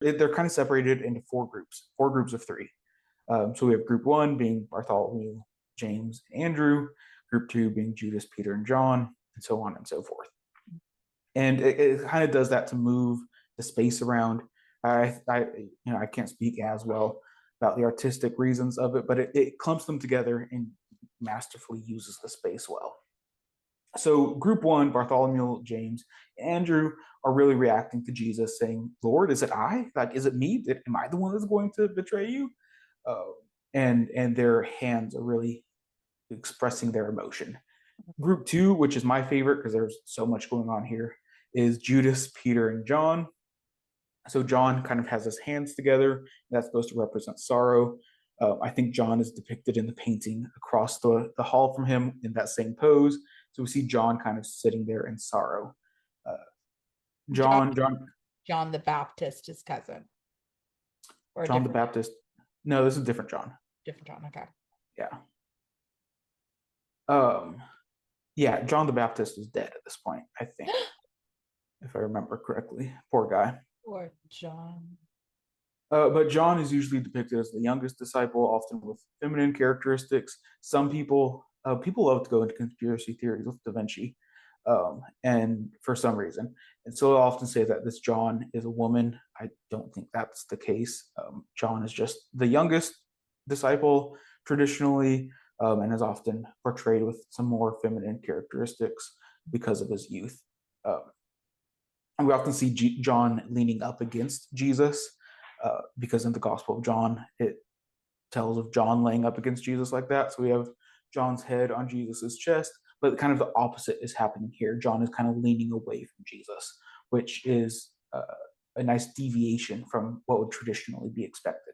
they're kind of separated into four groups of three. So we have group one being Bartholomew, James, and Andrew, group two being Judas, Peter, and John, and so on and so forth. And it kind of does that to move the space around. I can't speak as well about the artistic reasons of it, but it clumps them together and masterfully uses the space well. So group one, Bartholomew, James, Andrew are really reacting to Jesus, saying, "Lord, is it I? Like, is it me? Am I the one that's going to betray you?" Uh, and their hands are really expressing their emotion. Group two, which is my favorite because there's so much going on here, is Judas, Peter, and John. So John kind of has his hands together. And that's supposed to represent sorrow. I think John is depicted in the painting across the hall from him in that same pose. So we see John kind of sitting there in sorrow. Uh, John, John, John the Baptist, his cousin, or a John the different, Baptist. No, this is different John. different John. Okay. Yeah. Um, yeah, John the Baptist is dead at this point, I think, if I remember correctly. Poor guy. Or John. But John is usually depicted as the youngest disciple, often with feminine characteristics. People love to go into conspiracy theories with Da Vinci, and for some reason, and so I often say that this John is a woman. I don't think that's the case. John is just the youngest disciple traditionally, and is often portrayed with some more feminine characteristics because of his youth. Um, and we often see John leaning up against Jesus because in the Gospel of John, it tells of John laying up against Jesus like that. So we have John's head on Jesus's chest, but kind of the opposite is happening here. John is kind of leaning away from Jesus, which is a nice deviation from what would traditionally be expected.